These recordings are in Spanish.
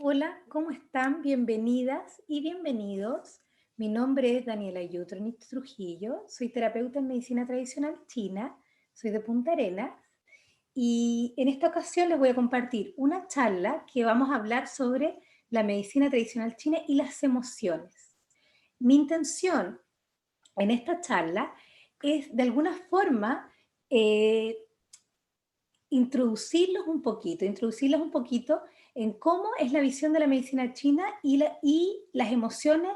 Hola, ¿cómo están? Bienvenidas y bienvenidos. Mi nombre es Daniela Yutronich Trujillo, soy terapeuta en medicina tradicional china, soy de Punta Arenas y en esta ocasión les voy a compartir una charla que vamos a hablar sobre la medicina tradicional china y las emociones. Mi intención en esta charla es de alguna forma eh, introducirlos un poquito en cómo es la visión de la medicina china y las emociones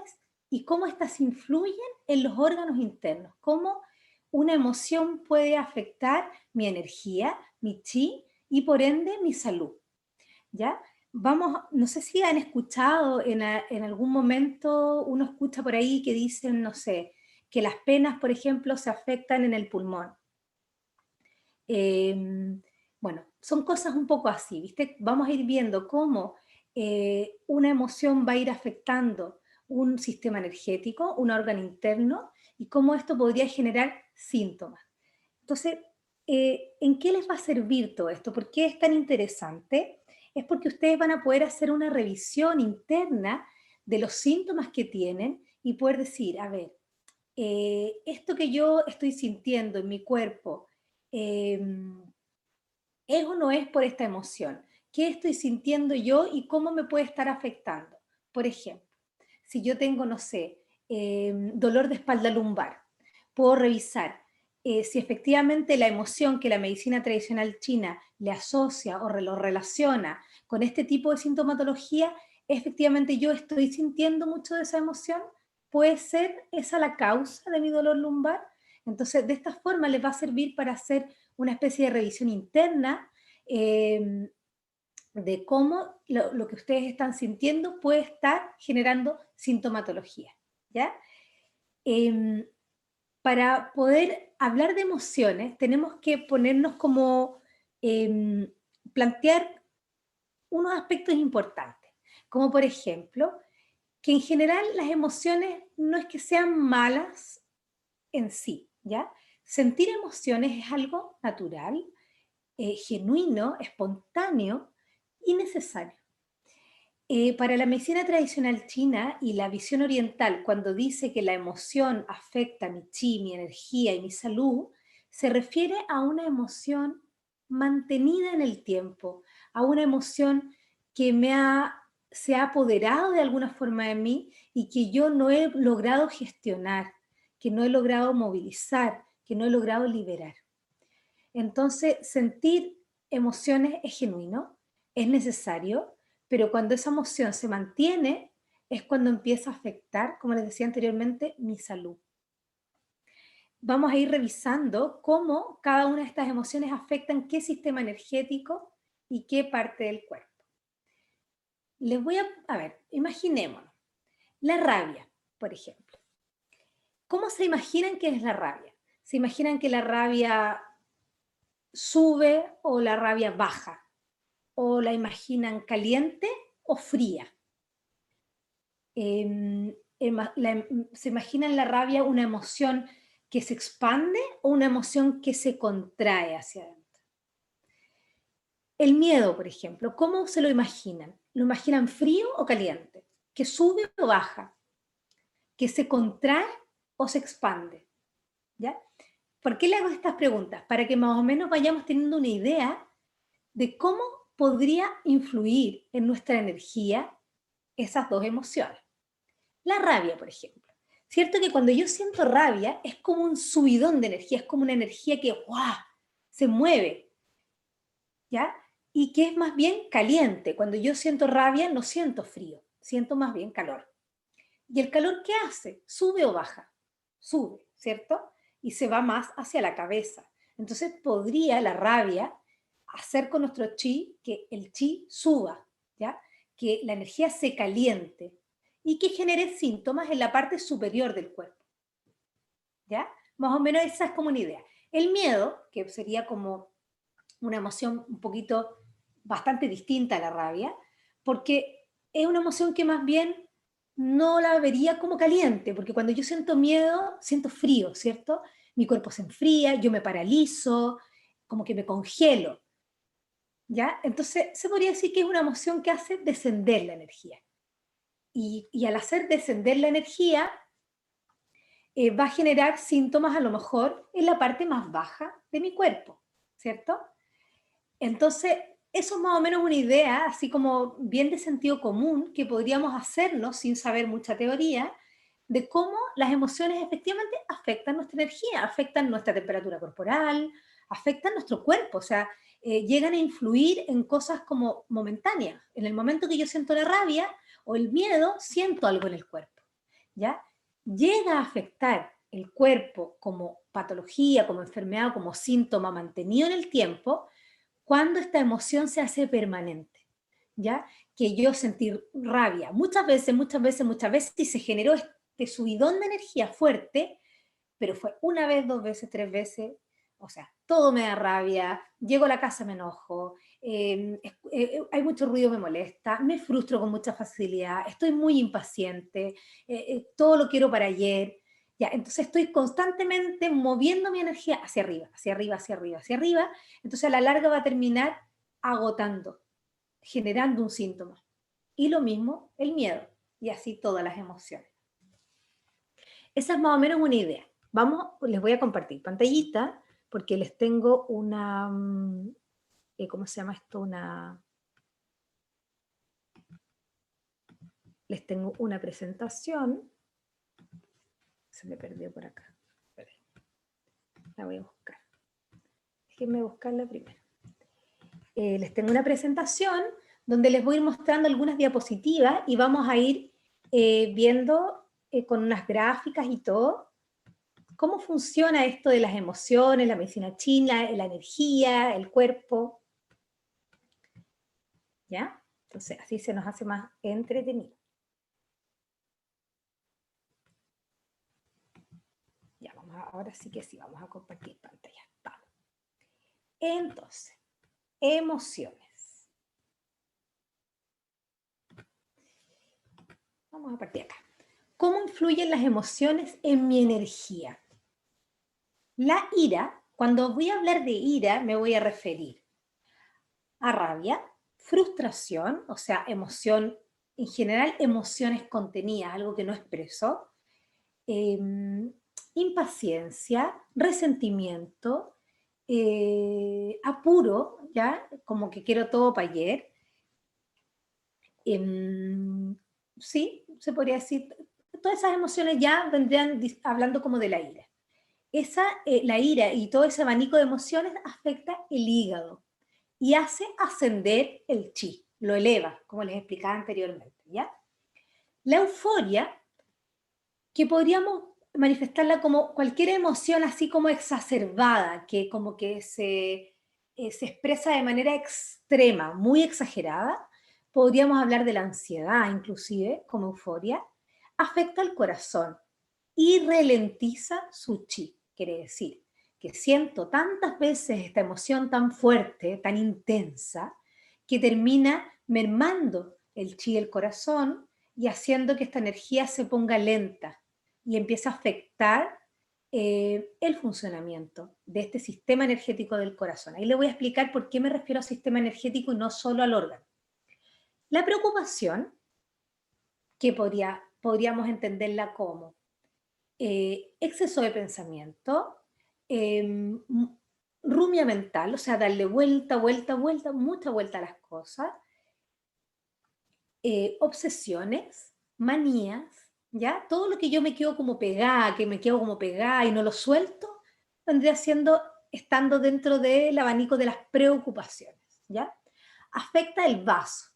y cómo éstas influyen en los órganos internos, cómo una emoción puede afectar mi energía, mi chi y por ende mi salud. ¿Ya? Vamos, no sé si han escuchado en algún momento, uno escucha por ahí que dicen, no sé, que las penas, por ejemplo, se afectan en el pulmón. Bueno, son cosas un poco así, ¿viste? Vamos a ir viendo cómo una emoción va a ir afectando un sistema energético, un órgano interno, y cómo esto podría generar síntomas. Entonces, ¿en qué les va a servir todo esto? ¿Por qué es tan interesante? Es porque ustedes van a poder hacer una revisión interna de los síntomas que tienen y poder decir, a ver, esto que yo estoy sintiendo en mi cuerpo, eh, ¿es o no es por esta emoción? ¿Qué estoy sintiendo yo y cómo me puede estar afectando? Por ejemplo, si yo tengo, no sé, dolor de espalda lumbar, puedo revisar si efectivamente la emoción que la medicina tradicional china le asocia o lo relaciona con este tipo de sintomatología, efectivamente yo estoy sintiendo mucho de esa emoción, puede ser esa la causa de mi dolor lumbar. Entonces, de esta forma les va a servir para hacer una especie de revisión interna eh, de cómo lo que ustedes están sintiendo puede estar generando sintomatología, ¿ya? Eh, para poder hablar de emociones, tenemos que ponernos como plantear unos aspectos importantes, como por ejemplo, que en general las emociones no es que sean malas en sí, ¿ya? Sentir emociones es algo natural, genuino, espontáneo y necesario. Para la medicina tradicional china y la visión oriental, cuando dice que la emoción afecta mi chi, mi energía y mi salud, se refiere a una emoción mantenida en el tiempo, a una emoción que se ha apoderado de alguna forma de mí y que yo no he logrado gestionar, que no he logrado movilizar, que no he logrado liberar. Entonces, sentir emociones es genuino, es necesario, pero cuando esa emoción se mantiene, es cuando empieza a afectar, como les decía anteriormente, mi salud. Vamos a ir revisando cómo cada una de estas emociones afectan qué sistema energético y qué parte del cuerpo. A ver, imaginémonos, la rabia, por ejemplo. ¿Cómo se imaginan que es la rabia? ¿Se imaginan que la rabia sube o la rabia baja? ¿O la imaginan caliente o fría? ¿Se imaginan la rabia una emoción que se expande o una emoción que se contrae hacia adentro? El miedo, por ejemplo, ¿cómo se lo imaginan? ¿Lo imaginan frío o caliente? ¿Que sube o baja? ¿Que se contrae o se expande? ¿Ya? ¿Por qué le hago estas preguntas? Para que más o menos vayamos teniendo una idea de cómo podría influir en nuestra energía esas dos emociones. La rabia, por ejemplo. Cierto que cuando yo siento rabia es como un subidón de energía, es como una energía que ¡guau! Se mueve, ¿ya? Y que es más bien caliente. Cuando yo siento rabia no siento frío, siento más bien calor. ¿Y el calor qué hace? ¿Sube o baja? Sube, ¿cierto? Y se va más hacia la cabeza. Entonces podría la rabia hacer con nuestro chi que el chi suba, ¿ya? Que la energía se caliente y que genere síntomas en la parte superior del cuerpo, ¿ya? Más o menos esa es como una idea. El miedo, que sería como una emoción un poquito bastante distinta a la rabia, porque es una emoción que más bien no la vería como caliente, porque cuando yo siento miedo, siento frío, ¿cierto? Mi cuerpo se enfría, yo me paralizo, como que me congelo. ¿ya? Entonces, se podría decir que es una emoción que hace descender la energía. Y al hacer descender la energía, va a generar síntomas a lo mejor en la parte más baja de mi cuerpo, ¿cierto? Entonces, eso es más o menos una idea, así como bien de sentido común, que podríamos hacernos sin saber mucha teoría, de cómo las emociones efectivamente afectan nuestra energía, afectan nuestra temperatura corporal, afectan nuestro cuerpo, o sea, llegan a influir en cosas como momentáneas. En el momento que yo siento la rabia o el miedo, siento algo en el cuerpo, ¿ya? Llega a afectar el cuerpo como patología, como enfermedad, como síntoma mantenido en el tiempo, cuando esta emoción se hace permanente, ¿ya? Que yo sentir rabia muchas veces, muchas veces, muchas veces, y se generó este subidón de energía fuerte, pero fue una vez, dos veces, tres veces, o sea, todo me da rabia, llego a la casa, me enojo, hay mucho ruido, me molesta, me frustro con mucha facilidad, estoy muy impaciente, todo lo quiero para ayer, ya, entonces estoy constantemente moviendo mi energía hacia arriba, hacia arriba, hacia arriba, hacia arriba, entonces a la larga va a terminar agotando, generando un síntoma. Y lo mismo el miedo, y así todas las emociones. Esa es más o menos una idea. Vamos, les voy a compartir pantallita porque les tengo una, ¿cómo se llama esto? Les tengo una presentación. Se me perdió por acá. La voy a buscar. Déjenme buscarla primero. Les tengo una presentación donde les voy a ir mostrando algunas diapositivas y vamos a ir viendo con unas gráficas y todo cómo funciona esto de las emociones, la medicina china, la energía, el cuerpo. ¿Ya? Entonces, así se nos hace más entretenido. Ya, ahora sí que sí, vamos a compartir pantalla. Vamos. Entonces, emociones. Vamos a partir acá. ¿Cómo influyen las emociones en mi energía? La ira, cuando voy a hablar de ira, me voy a referir a rabia, frustración, o sea, emoción, en general emociones contenidas, algo que no expreso, eh, impaciencia, resentimiento, apuro, ¿ya? Como que quiero todo para ayer. Sí, se podría decir, todas esas emociones ya vendrían hablando como de la ira. La ira y todo ese abanico de emociones afecta el hígado y hace ascender el chi, lo eleva, como les explicaba anteriormente, ¿ya? La euforia, que podríamos manifestarla como cualquier emoción así como exacerbada, que como que se expresa de manera extrema, muy exagerada, podríamos hablar de la ansiedad inclusive como euforia, afecta al corazón y ralentiza su chi, quiere decir que siento tantas veces esta emoción tan fuerte, tan intensa, que termina mermando el chi del corazón y haciendo que esta energía se ponga lenta y empieza a afectar el funcionamiento de este sistema energético del corazón. Ahí le voy a explicar por qué me refiero a sistema energético y no solo al órgano. La preocupación, que podríamos entenderla como exceso de pensamiento, eh, rumia mental, o sea, darle vuelta, vuelta, vuelta, mucha vuelta a las cosas, obsesiones, manías, ¿ya? Todo lo que yo me quedo como pegada, que me quedo como pegada y no lo suelto, vendría siendo estando dentro del abanico de las preocupaciones, ¿ya? Afecta el vaso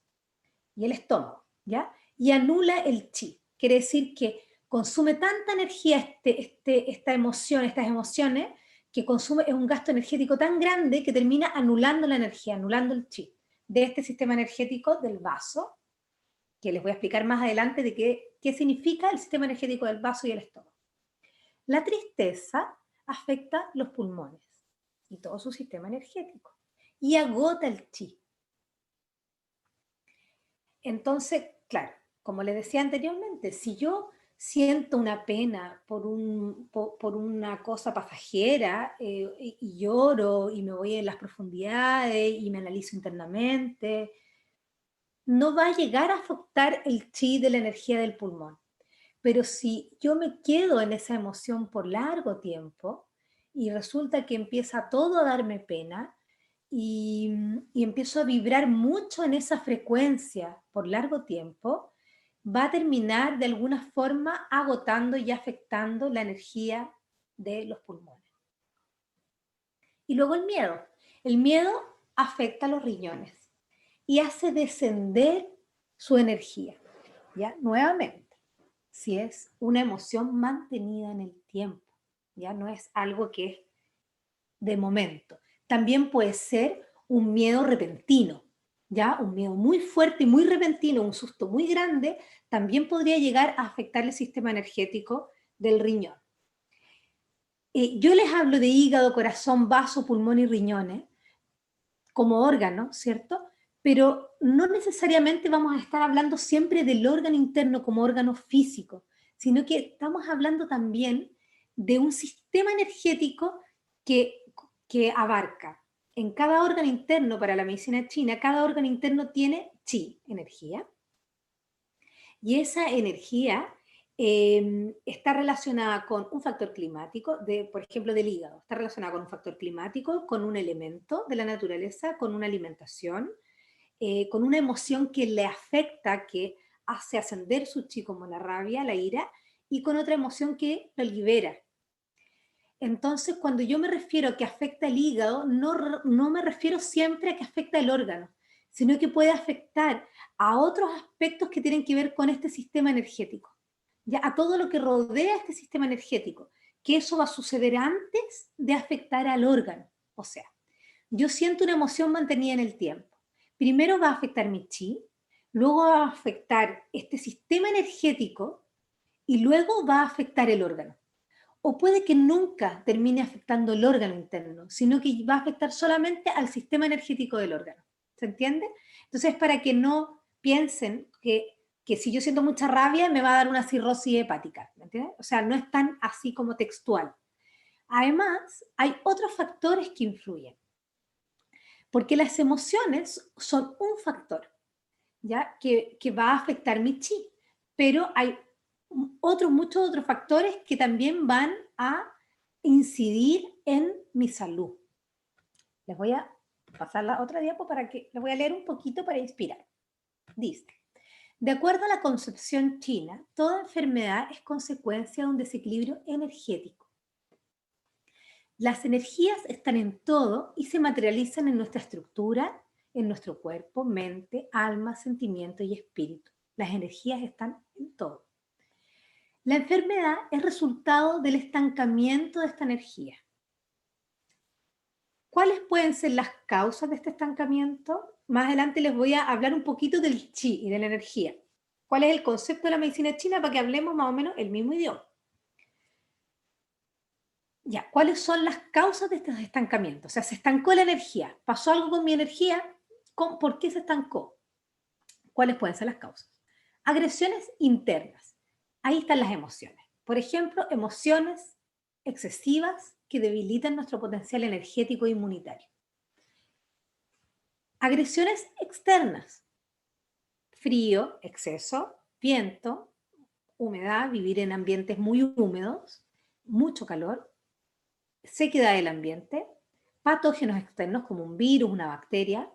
y el estómago, ¿ya? Y anula el chi. Quiere decir que consume tanta energía esta emoción, estas emociones, que consume, es un gasto energético tan grande que termina anulando la energía, anulando el chi de este sistema energético del vaso, que les voy a explicar más adelante de qué significa el sistema energético del vaso y el estómago. La tristeza afecta los pulmones y todo su sistema energético y agota el chi. Entonces, claro, como les decía anteriormente, si yo siento una pena por una cosa pasajera y lloro y me voy en las profundidades y me analizo internamente, no va a llegar a afectar el chi de la energía del pulmón. Pero si yo me quedo en esa emoción por largo tiempo y resulta que empieza todo a darme pena y empiezo a vibrar mucho en esa frecuencia por largo tiempo, va a terminar de alguna forma agotando y afectando la energía de los pulmones. Y luego el miedo. El miedo afecta a los riñones y hace descender su energía. ¿Ya? Nuevamente, si es una emoción mantenida en el tiempo, ya no es algo que es de momento. También puede ser un miedo repentino, ya un miedo muy fuerte y muy repentino, un susto muy grande, también podría llegar a afectar el sistema energético del riñón. Yo les hablo de hígado, corazón, vaso, pulmón y riñones como órganos, ¿cierto? Pero no necesariamente vamos a estar hablando siempre del órgano interno como órgano físico, sino que estamos hablando también de un sistema energético que, que abarca en cada órgano interno para la medicina china, cada órgano interno tiene chi, energía, y esa energía está relacionada con un factor climático, por ejemplo, del hígado. Está relacionada con un factor climático, con un elemento de la naturaleza, con una alimentación, con una emoción que le afecta, que hace ascender su chi como la rabia, la ira, y con otra emoción que lo libera. Entonces, cuando yo me refiero a que afecta el hígado, no me refiero siempre a que afecta el órgano, sino que puede afectar a otros aspectos que tienen que ver con este sistema energético, ya a todo lo que rodea este sistema energético, que eso va a suceder antes de afectar al órgano. O sea, yo siento una emoción mantenida en el tiempo. Primero va a afectar mi chi, luego va a afectar este sistema energético y luego va a afectar el órgano. O puede que nunca termine afectando el órgano interno, sino que va a afectar solamente al sistema energético del órgano. ¿Se entiende? Entonces, para que no piensen que si yo siento mucha rabia me va a dar una cirrosis hepática. ¿Me entiendes? O sea, no es tan así como textual. Además, hay otros factores que influyen, porque las emociones son un factor, ¿ya? Que va a afectar mi chi, pero hay muchos otros factores que también van a incidir en mi salud. Les voy a pasar la otra diapo para que les voy a leer un poquito para inspirar. Dice, de acuerdo a la concepción china, toda enfermedad es consecuencia de un desequilibrio energético. Las energías están en todo y se materializan en nuestra estructura, en nuestro cuerpo, mente, alma, sentimiento y espíritu. Las energías están en todo. La enfermedad es resultado del estancamiento de esta energía. ¿Cuáles pueden ser las causas de este estancamiento? Más adelante les voy a hablar un poquito del chi y de la energía. ¿Cuál es el concepto de la medicina china para que hablemos más o menos el mismo idioma? Ya, ¿cuáles son las causas de estos estancamientos? O sea, se estancó la energía, pasó algo con mi energía, ¿por qué se estancó? ¿Cuáles pueden ser las causas? Agresiones internas. Ahí están las emociones. Por ejemplo, emociones excesivas que debilitan nuestro potencial energético e inmunitario. Agresiones externas. Frío, exceso, viento, humedad, vivir en ambientes muy húmedos, mucho calor, sequedad del ambiente, patógenos externos como un virus, una bacteria,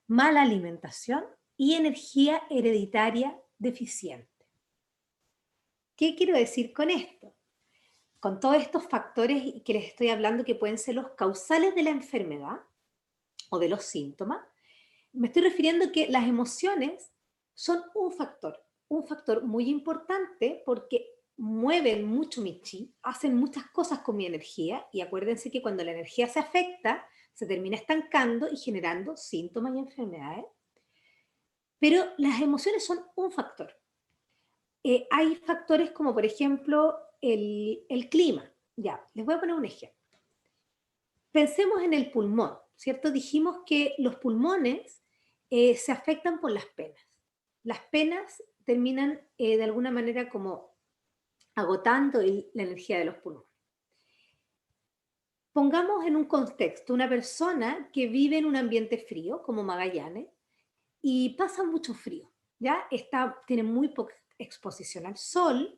mala alimentación y energía hereditaria deficiente. ¿Qué quiero decir con esto? Con todos estos factores que les estoy hablando que pueden ser los causales de la enfermedad o de los síntomas, me estoy refiriendo que las emociones son un factor muy importante porque mueven mucho mi chi, hacen muchas cosas con mi energía y acuérdense que cuando la energía se afecta, se termina estancando y generando síntomas y enfermedades. Pero las emociones son un factor. Hay factores como por ejemplo el clima. Ya, les voy a poner un ejemplo. Pensemos en el pulmón, ¿cierto? Dijimos que los pulmones se afectan por las penas. Las penas terminan de alguna manera como agotando la energía de los pulmones. Pongamos en un contexto una persona que vive en un ambiente frío, como Magallanes, y pasa mucho frío, ¿ya? Tiene muy poca exposición al sol,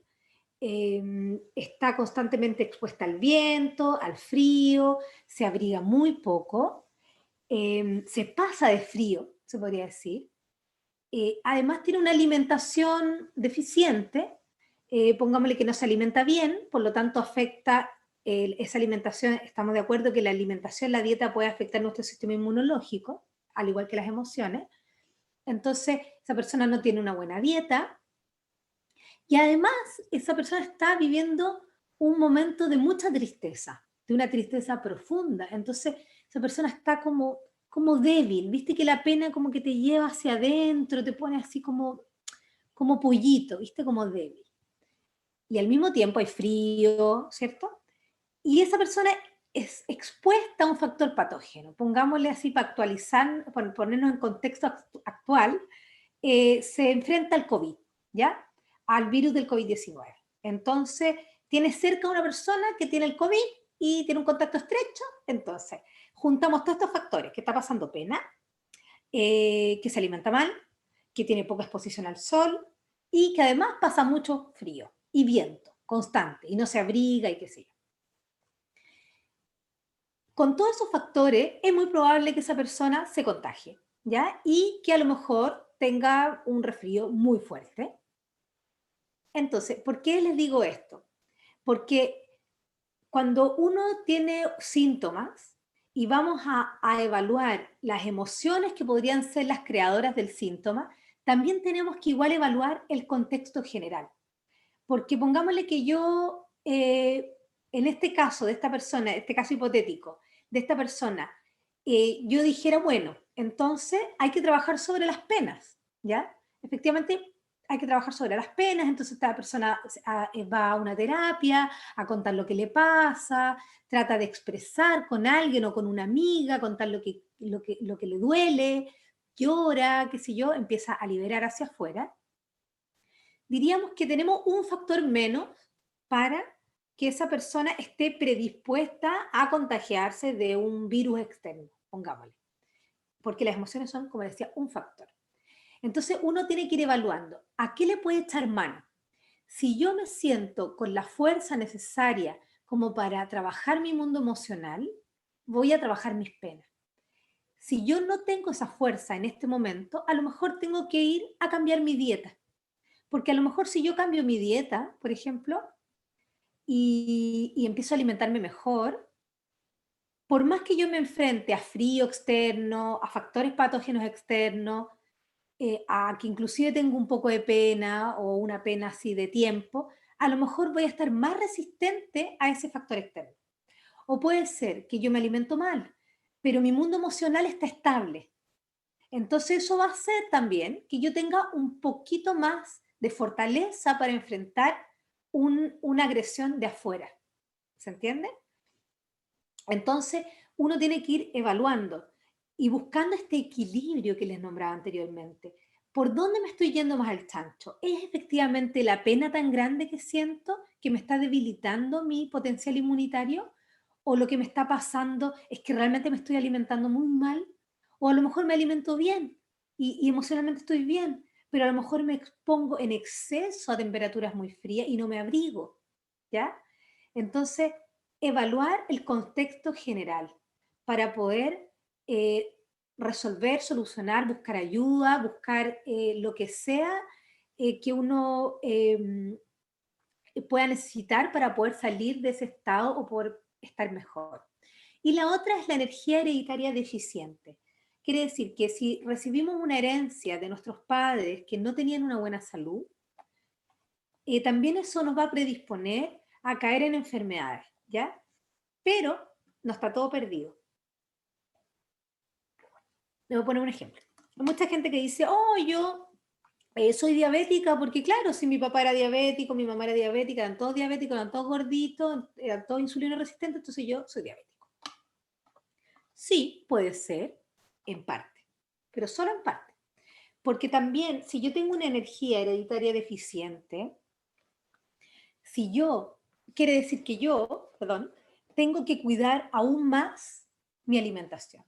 está constantemente expuesta al viento, al frío, se abriga muy poco, se pasa de frío, se podría decir. Además tiene una alimentación deficiente, pongámosle que no se alimenta bien, por lo tanto afecta esa alimentación, estamos de acuerdo que la alimentación, la dieta puede afectar nuestro sistema inmunológico, al igual que las emociones. Entonces, esa persona no tiene una buena dieta y además esa persona está viviendo un momento de mucha tristeza, de una tristeza profunda. Entonces, esa persona está como débil, viste que la pena como que te lleva hacia adentro, te pone así como pollito, viste, como débil. Y al mismo tiempo hay frío, ¿cierto? Y esa persona es expuesta a un factor patógeno. Pongámosle así para actualizar, para ponernos en contexto actual, se enfrenta al COVID, ¿ya? Al virus del COVID-19. Entonces, tiene cerca a una persona que tiene el COVID y tiene un contacto estrecho. Entonces, juntamos todos estos factores, que está pasando pena, que se alimenta mal, que tiene poca exposición al sol y que además pasa mucho frío y viento constante y no se abriga y qué sé yo. Con todos esos factores es muy probable que esa persona se contagie, ¿ya? Y que a lo mejor tenga un resfrío muy fuerte. Entonces, ¿por qué les digo esto? Porque cuando uno tiene síntomas y vamos a evaluar las emociones que podrían ser las creadoras del síntoma, también tenemos que igual evaluar el contexto general. Porque pongámosle que yo, en este caso de esta persona, este caso hipotético, de esta persona, yo dijera, bueno, entonces hay que trabajar sobre las penas, ¿ya? Efectivamente, hay que trabajar sobre las penas, entonces esta persona va a una terapia, a contar lo que le pasa, trata de expresar con alguien o con una amiga, contar lo que le duele, llora, qué sé yo, empieza a liberar hacia afuera. Diríamos que tenemos un factor menos para que esa persona esté predispuesta a contagiarse de un virus externo, pongámosle. Porque las emociones son, como decía, un factor. Entonces uno tiene que ir evaluando a qué le puede echar mano. Si yo me siento con la fuerza necesaria como para trabajar mi mundo emocional, voy a trabajar mis penas. Si yo no tengo esa fuerza en este momento, a lo mejor tengo que ir a cambiar mi dieta. Porque a lo mejor si yo cambio mi dieta, por ejemplo, y empiezo a alimentarme mejor, por más que yo me enfrente a frío externo, a factores patógenos externos, a que inclusive tengo un poco de pena o una pena así de tiempo, a lo mejor voy a estar más resistente a ese factor externo. O puede ser que yo me alimento mal, pero mi mundo emocional está estable. Entonces eso va a hacer también que yo tenga un poquito más de fortaleza para enfrentar una agresión de afuera. ¿Se entiende? Entonces uno tiene que ir evaluando y buscando este equilibrio que les nombraba anteriormente. ¿Por dónde me estoy yendo más al chancho? ¿Es efectivamente la pena tan grande que siento que me está debilitando mi potencial inmunitario? ¿O lo que me está pasando es que realmente me estoy alimentando muy mal? ¿O a lo mejor me alimento bien y emocionalmente estoy bien, pero a lo mejor me expongo en exceso a temperaturas muy frías y no me abrigo? ¿Ya? Entonces, evaluar el contexto general para poder resolver, solucionar, buscar ayuda, buscar lo que sea que uno pueda necesitar para poder salir de ese estado o poder estar mejor. Y la otra es la energía hereditaria deficiente. Quiere decir que si recibimos una herencia de nuestros padres que no tenían una buena salud, también eso nos va a predisponer a caer en enfermedades, ¿ya? Pero no está todo perdido. Le voy a poner un ejemplo. Hay mucha gente que dice, oh, yo soy diabética porque claro, si mi papá era diabético, mi mamá era diabética, eran todos diabéticos, eran todos gorditos, eran todos insulino resistentes, entonces yo soy diabético. Sí, puede ser, en parte, pero solo en parte. Porque también, si yo tengo una energía hereditaria deficiente, Si yo, quiere decir que yo, perdón, tengo que cuidar aún más mi alimentación.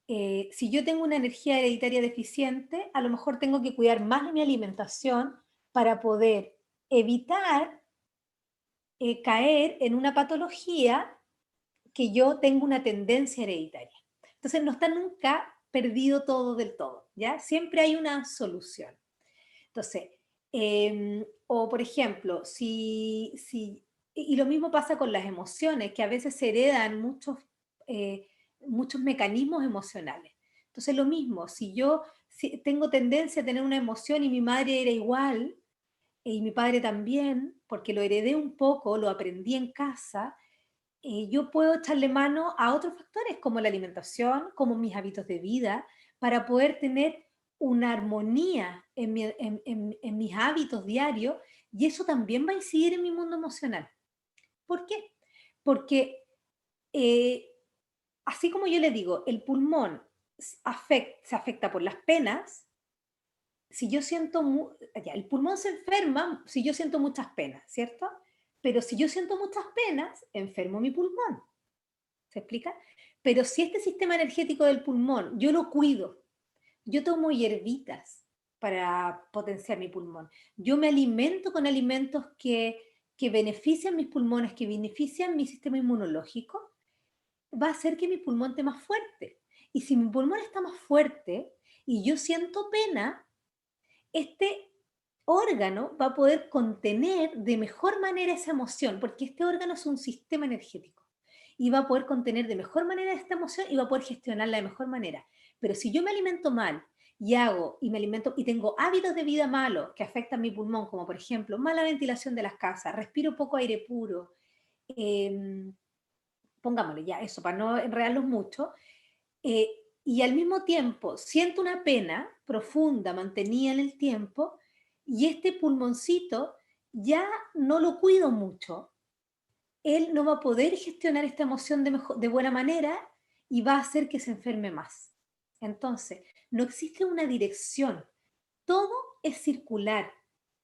Si yo tengo una energía hereditaria deficiente, a lo mejor tengo que cuidar más de mi alimentación para poder evitar caer en una patología que yo tengo una tendencia hereditaria. Entonces no está nunca perdido todo del todo, ¿ya? Siempre hay una solución. Entonces, o por ejemplo, y lo mismo pasa con las emociones, que a veces se heredan eh, muchos mecanismos emocionales. Entonces, lo mismo, si tengo tendencia a tener una emoción y mi madre era igual, y mi padre también, porque lo heredé un poco, lo aprendí en casa, yo puedo echarle mano a otros factores como la alimentación, como mis hábitos de vida, para poder tener una armonía en mis hábitos diarios y eso también va a incidir en mi mundo emocional. ¿Por qué? Porque eh, así como yo le digo, el pulmón se afecta por las penas, si yo siento, ya, el pulmón se enferma si yo siento muchas penas, ¿cierto? Pero si yo siento muchas penas, enfermo mi pulmón. ¿Se explica? Pero si este sistema energético del pulmón yo lo cuido, yo tomo hierbitas para potenciar mi pulmón, yo me alimento con alimentos que benefician mis pulmones, que benefician mi sistema inmunológico, va a hacer que mi pulmón esté más fuerte. Y si mi pulmón está más fuerte y yo siento pena, este órgano va a poder contener de mejor manera esa emoción, porque este órgano es un sistema energético y va a poder contener de mejor manera esta emoción y va a poder gestionarla de mejor manera. Pero si yo me alimento mal y me alimento y tengo hábitos de vida malos que afectan mi pulmón, como por ejemplo mala ventilación de las casas, respiro poco aire puro, eh, pongámosle ya eso para no enredarlos mucho, eh, y al mismo tiempo siento una pena profunda mantenida en el tiempo y este pulmoncito ya no lo cuido mucho, él no va a poder gestionar esta emoción de buena manera y va a hacer que se enferme más. Entonces, no existe una dirección, todo es circular,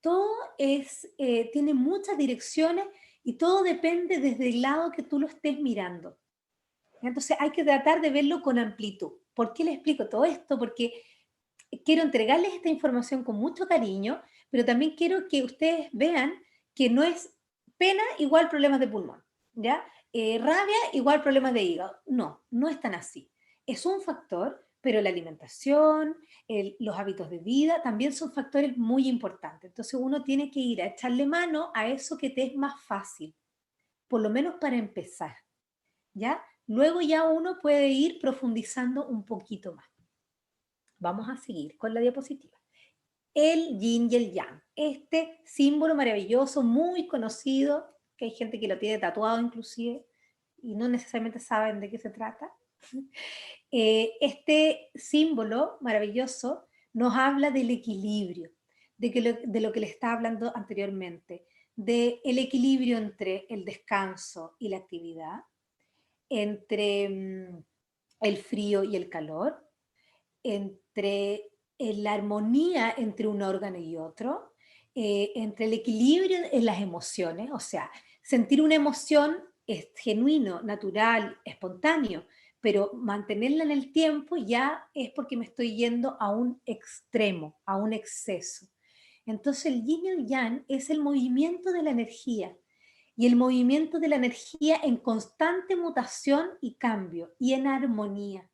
todo tiene muchas direcciones y todo depende desde el lado que tú lo estés mirando. Entonces hay que tratar de verlo con amplitud. ¿Por qué les explico todo esto? Porque quiero entregarles esta información con mucho cariño, pero también quiero que ustedes vean que no es pena igual problemas de pulmón, ¿ya? Rabia igual problemas de hígado. No, no es tan así. Es un factor, pero la alimentación, los hábitos de vida también son factores muy importantes. Entonces uno tiene que ir a echarle mano a eso que te es más fácil, por lo menos para empezar, ¿ya? Luego ya uno puede ir profundizando un poquito más. Vamos a seguir con la diapositiva. El yin y el yang, este símbolo maravilloso, muy conocido, que hay gente que lo tiene tatuado inclusive, y no necesariamente saben de qué se trata. Este símbolo maravilloso nos habla del equilibrio, de lo que le estaba hablando anteriormente, del equilibrio entre el descanso y la actividad, entre el frío y el calor, entre la armonía entre un órgano y otro, entre el equilibrio en las emociones, o sea, sentir una emoción es genuino, natural, espontáneo, pero mantenerla en el tiempo ya es porque me estoy yendo a un extremo, a un exceso. Entonces el yin y el yang es el movimiento de la energía y el movimiento de la energía en constante mutación y cambio y en armonía.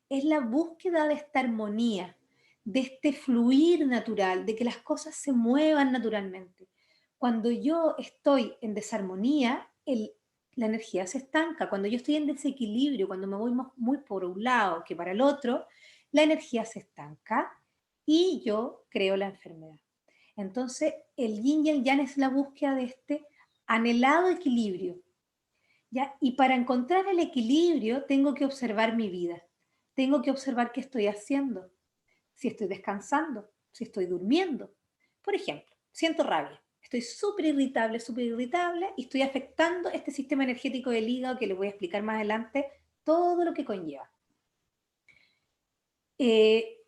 Es la búsqueda de esta armonía, de este fluir natural, de que las cosas se muevan naturalmente. Cuando yo estoy en desarmonía, la energía se estanca. Cuando yo estoy en desequilibrio, cuando me voy muy por un lado que para el otro, la energía se estanca y yo creo la enfermedad. Entonces, el yin y el yang es la búsqueda de este anhelado equilibrio, ¿ya? Y para encontrar el equilibrio tengo que observar mi vida, tengo que observar qué estoy haciendo, si estoy descansando, si estoy durmiendo. Por ejemplo, siento rabia, estoy súper irritable y estoy afectando este sistema energético del hígado que les voy a explicar más adelante todo lo que conlleva. Eh,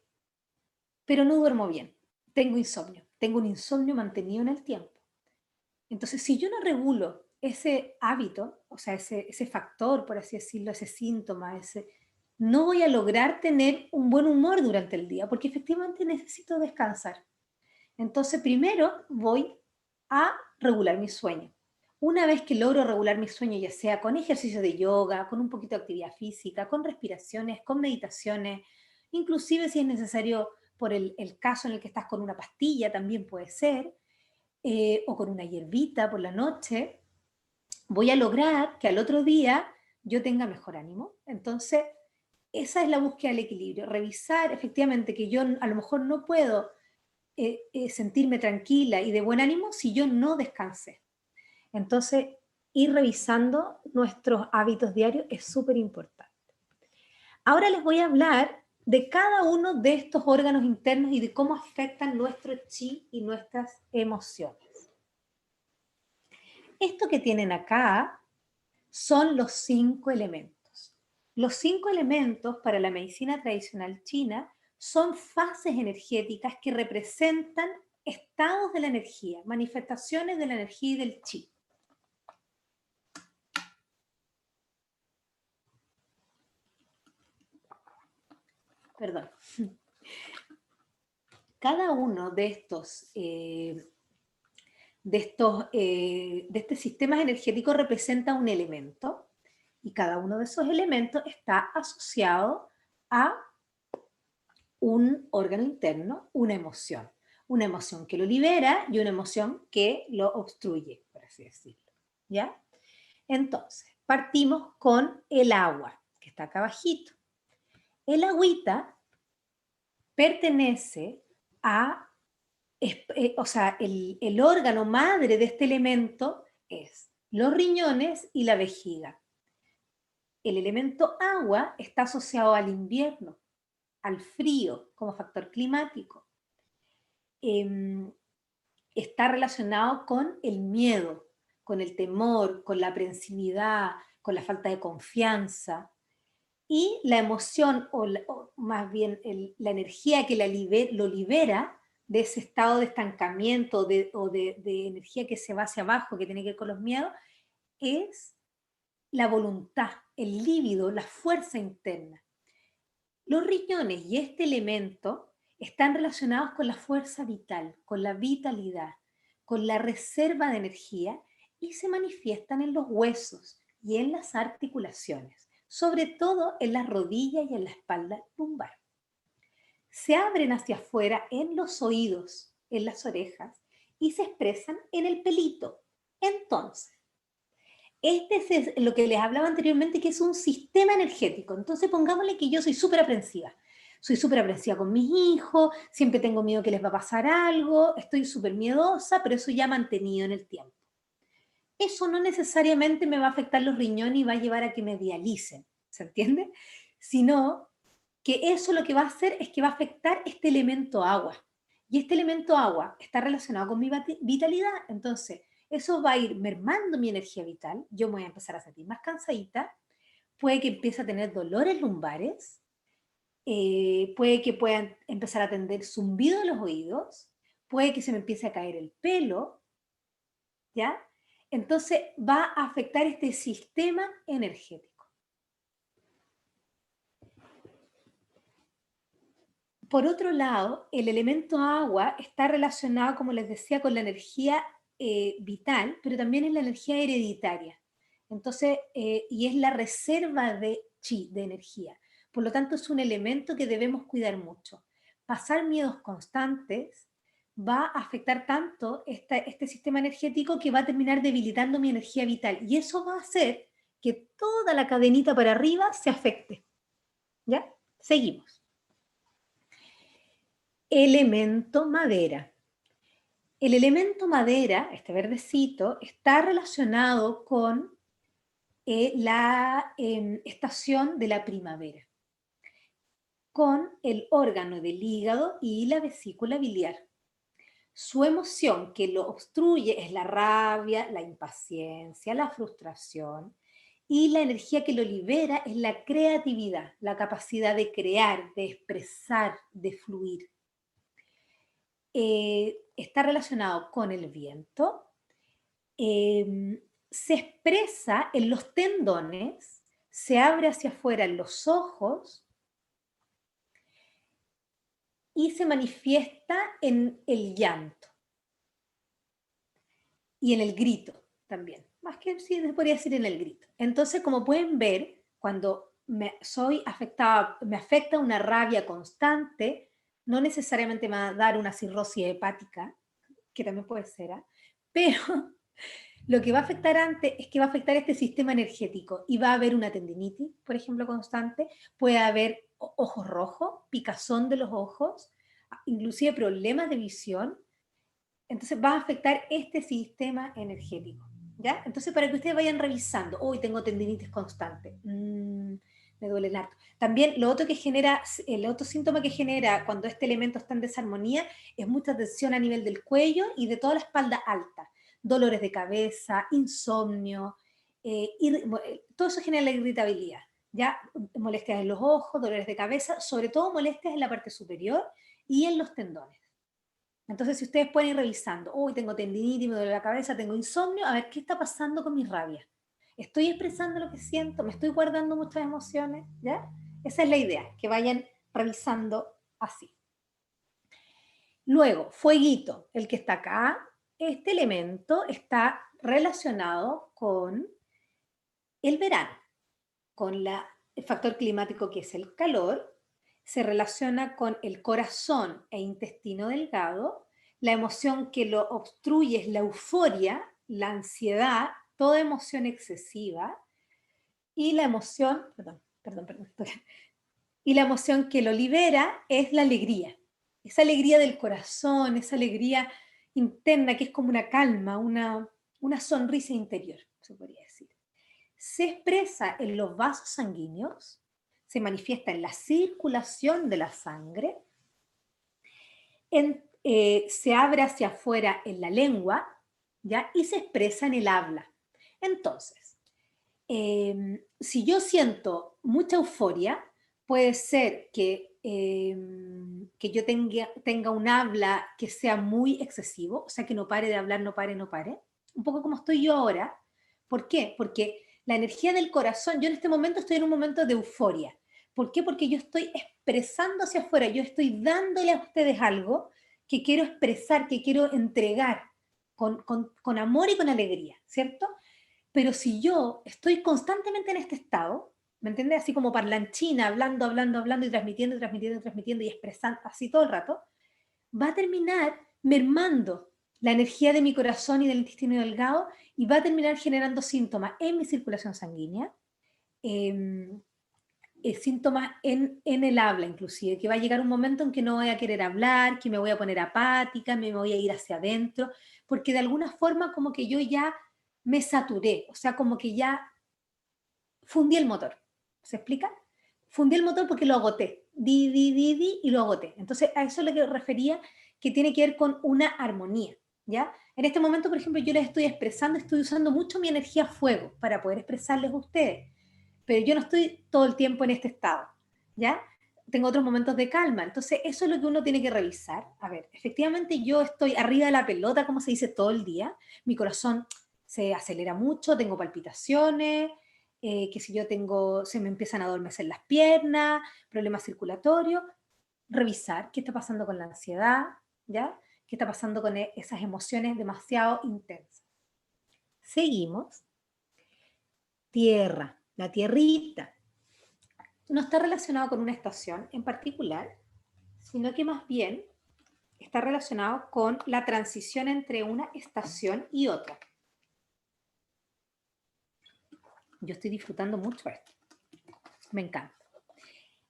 pero no duermo bien, tengo insomnio, tengo un insomnio mantenido en el tiempo. Entonces, si yo no regulo ese hábito, o sea, ese factor, por así decirlo, ese síntoma, no voy a lograr tener un buen humor durante el día, porque efectivamente necesito descansar. Entonces, primero voy a regular mi sueño. Una vez que logro regular mi sueño, ya sea con ejercicio de yoga, con un poquito de actividad física, con respiraciones, con meditaciones, inclusive si es necesario por el caso en el que estás con una pastilla, también puede ser, o con una hierbita por la noche, voy a lograr que al otro día yo tenga mejor ánimo. Entonces, esa es la búsqueda del equilibrio, revisar efectivamente que yo a lo mejor no puedo sentirme tranquila y de buen ánimo si yo no descansé. Entonces, ir revisando nuestros hábitos diarios es súper importante. Ahora les voy a hablar de cada uno de estos órganos internos y de cómo afectan nuestro chi y nuestras emociones. Esto que tienen acá son los 5 elementos. Los 5 elementos para la medicina tradicional china son fases energéticas que representan estados de la energía, manifestaciones de la energía y del chi. Perdón. Cada uno de este sistema energético representa un elemento y cada uno de esos elementos está asociado a un órgano interno, una emoción que lo libera y una emoción que lo obstruye, por así decirlo. ¿Ya? Entonces, partimos con el agua, que está acá abajito. El agüita pertenece a, o sea, el órgano madre de este elemento es los riñones y la vejiga. El elemento agua está asociado al invierno, al frío como factor climático. Está relacionado con el miedo, con el temor, con la aprensividad, con la falta de confianza. Y la emoción, o más bien la energía que lo libera de ese estado de estancamiento o de energía que se va hacia abajo, que tiene que ver con los miedos, es la voluntad, el líbido, la fuerza interna. Los riñones y este elemento están relacionados con la fuerza vital, con la vitalidad, con la reserva de energía y se manifiestan en los huesos y en las articulaciones, sobre todo en las rodillas y en la espalda lumbar. Se abren hacia afuera en los oídos, en las orejas y se expresan en el pelito. Entonces, este es lo que les hablaba anteriormente, que es un sistema energético. Entonces, pongámosle que yo soy súper aprensiva. Soy súper aprensiva con mis hijos, siempre tengo miedo que les va a pasar algo, estoy súper miedosa, pero eso ya mantenido en el tiempo. Eso no necesariamente me va a afectar los riñones y va a llevar a que me dialicen, ¿se entiende? Sino que eso lo que va a hacer es que va a afectar este elemento agua. Y este elemento agua está relacionado con mi vitalidad, entonces eso va a ir mermando mi energía vital, yo me voy a empezar a sentir más cansadita, puede que empiece a tener dolores lumbares, puede que pueda empezar a tener zumbido de los oídos, puede que se me empiece a caer el pelo, ¿ya? Entonces va a afectar este sistema energético. Por otro lado, el elemento agua está relacionado, como les decía, con la energía vital, pero también es la energía hereditaria. Entonces, y es la reserva de chi, de energía. Por lo tanto, es un elemento que debemos cuidar mucho. Pasar miedos constantes va a afectar tanto este sistema energético que va a terminar debilitando mi energía vital. Y eso va a hacer que toda la cadenita para arriba se afecte. ¿Ya? Seguimos. Elemento madera. El elemento madera, este verdecito, está relacionado con la estación de la primavera, con el órgano del hígado y la vesícula biliar. Su emoción que lo obstruye es la rabia, la impaciencia, la frustración, y la energía que lo libera es la creatividad, la capacidad de crear, de expresar, de fluir. Está relacionado con el viento, se expresa en los tendones, se abre hacia afuera en los ojos y se manifiesta en el llanto y en el grito también. Más que sí, se podría decir en el grito. Entonces, como pueden ver, cuando soy afectada, me afecta una rabia constante, no necesariamente me va a dar una cirrosis hepática, que también puede ser, ¿eh? Pero lo que va a afectar antes es que va a afectar este sistema energético y va a haber una tendinitis, por ejemplo, constante, puede haber ojos rojos, picazón de los ojos, inclusive problemas de visión. Entonces va a afectar este sistema energético, ¿ya? Entonces para que ustedes vayan revisando, hoy tengo tendinitis constante, me duele el harto. También lo otro que genera, el otro síntoma que genera cuando este elemento está en desarmonía es mucha tensión a nivel del cuello y de toda la espalda alta, dolores de cabeza, insomnio, todo eso genera la irritabilidad, ¿ya? Molestias en los ojos, dolores de cabeza, sobre todo molestias en la parte superior y en los tendones. Entonces, si ustedes pueden ir revisando, uy, tengo tendinitis, me duele la cabeza, tengo insomnio, a ver, ¿qué está pasando con mi rabia? ¿Estoy expresando lo que siento? ¿Me estoy guardando muchas emociones? ¿Ya? Esa es la idea, que vayan revisando así. Luego, fueguito, el que está acá, este elemento está relacionado con el verano, con el factor climático que es el calor, se relaciona con el corazón e intestino delgado, la emoción que lo obstruye es la euforia, la ansiedad, toda emoción excesiva, y la emoción, y la emoción que lo libera es la alegría, esa alegría del corazón, esa alegría interna que es como una calma, una sonrisa interior, se podría decir. Se expresa en los vasos sanguíneos, se manifiesta en la circulación de la sangre, se abre hacia afuera en la lengua, ¿ya? Y se expresa en el habla. Entonces, si yo siento mucha euforia, puede ser que yo tenga un habla que sea muy excesivo, o sea, que no pare de hablar, no pare, no pare. Un poco como estoy yo ahora. ¿Por qué? Porque la energía del corazón, yo en este momento estoy en un momento de euforia. ¿Por qué? Porque yo estoy expresando hacia afuera, yo estoy dándole a ustedes algo que quiero expresar, que quiero entregar con amor y con alegría, ¿cierto? Pero si yo estoy constantemente en este estado, ¿me entiendes? Así como parlanchina, hablando, hablando, hablando y transmitiendo, y transmitiendo, y transmitiendo y expresando así todo el rato, va a terminar mermando la energía de mi corazón y del intestino delgado y va a terminar generando síntomas en mi circulación sanguínea, eh, síntomas en el habla inclusive, que va a llegar un momento en que no voy a querer hablar, que me voy a poner apática, me voy a ir hacia adentro, porque de alguna forma como que yo ya me saturé, o sea, como que ya fundí el motor. ¿Se explica? Fundí el motor porque lo agoté. Di, y lo agoté. Entonces, a eso es lo que refería, que tiene que ver con una armonía. ¿Ya? En este momento, por ejemplo, yo les estoy expresando, estoy usando mucho mi energía fuego para poder expresarles a ustedes. Pero yo no estoy todo el tiempo en este estado. ¿Ya? Tengo otros momentos de calma. Entonces, eso es lo que uno tiene que revisar. A ver, efectivamente yo estoy arriba de la pelota, como se dice, todo el día. Mi corazón se acelera mucho, tengo palpitaciones, que si yo tengo, se me empiezan a adormecer las piernas, problemas circulatorios, revisar qué está pasando con la ansiedad, ¿ya? ¿Qué está pasando con esas emociones demasiado intensas? Seguimos. Tierra, la tierrita. No está relacionado con una estación en particular, sino que más bien está relacionado con la transición entre una estación y otra. Yo estoy disfrutando mucho esto. Me encanta.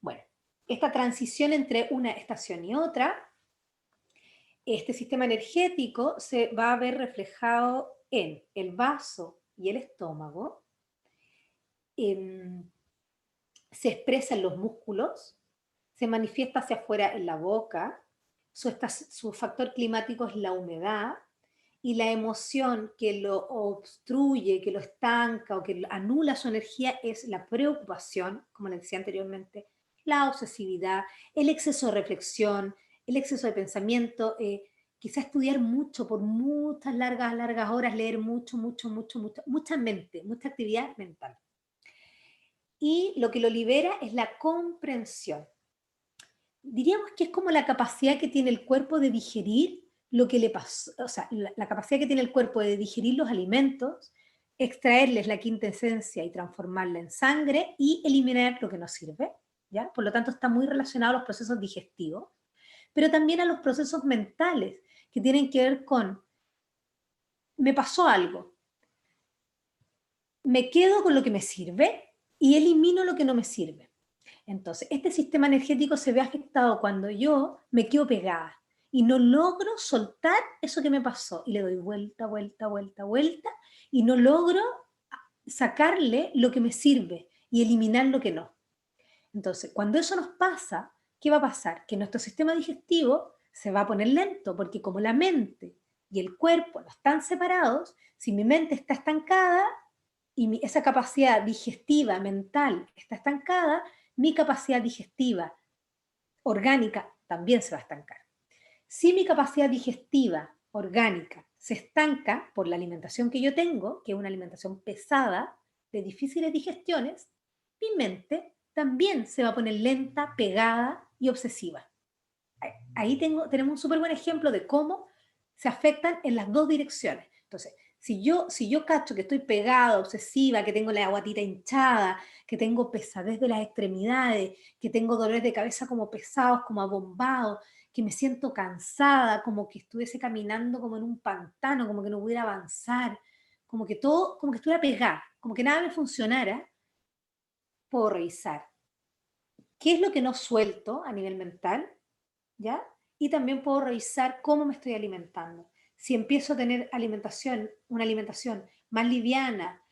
Bueno, esta transición entre una estación y otra, este sistema energético se va a ver reflejado en el vaso y el estómago, se expresa en los músculos, se manifiesta hacia afuera en la boca, su factor climático es la humedad, y la emoción que lo obstruye, que lo estanca o que anula su energía es la preocupación, como les decía anteriormente, la obsesividad, el exceso de reflexión, el exceso de pensamiento, quizá estudiar mucho, por muchas largas horas, leer mucha mente, mucha actividad mental. Y lo que lo libera es la comprensión. Diríamos que es como la capacidad que tiene el cuerpo de digerir lo que le pasó, o sea, la capacidad que tiene el cuerpo de digerir los alimentos, extraerles la quinta esencia y transformarla en sangre y eliminar lo que no sirve, ¿ya? Por lo tanto, está muy relacionado a los procesos digestivos, pero también a los procesos mentales, que tienen que ver con, me pasó algo, me quedo con lo que me sirve y elimino lo que no me sirve. Entonces, este sistema energético se ve afectado cuando yo me quedo pegada y no logro soltar eso que me pasó y le doy vuelta y no logro sacarle lo que me sirve y eliminar lo que no. Entonces, cuando eso nos pasa, ¿qué va a pasar? Que nuestro sistema digestivo se va a poner lento, porque como la mente y el cuerpo no están separados, si mi mente está estancada y esa capacidad digestiva, mental, está estancada, mi capacidad digestiva orgánica también se va a estancar. Si mi capacidad digestiva orgánica se estanca por la alimentación que yo tengo, que es una alimentación pesada, de difíciles digestiones, mi mente también se va a poner lenta, pegada y obsesiva. Ahí tenemos un súper buen ejemplo de cómo se afectan en las dos direcciones. Entonces, si yo cacho que estoy pegada, obsesiva, que tengo la guatita hinchada, que tengo pesadez de las extremidades, que tengo dolores de cabeza como pesados, como abombados, que me siento cansada, como que estuviese caminando como en un pantano, como que no pudiera avanzar, como que todo, como que estuviera pegada, como que nada me funcionara, puedo revisar qué es lo que no suelto a nivel mental, ¿ya? Y también puedo revisar cómo me estoy alimentando. Si empiezo a tener una alimentación más liviana,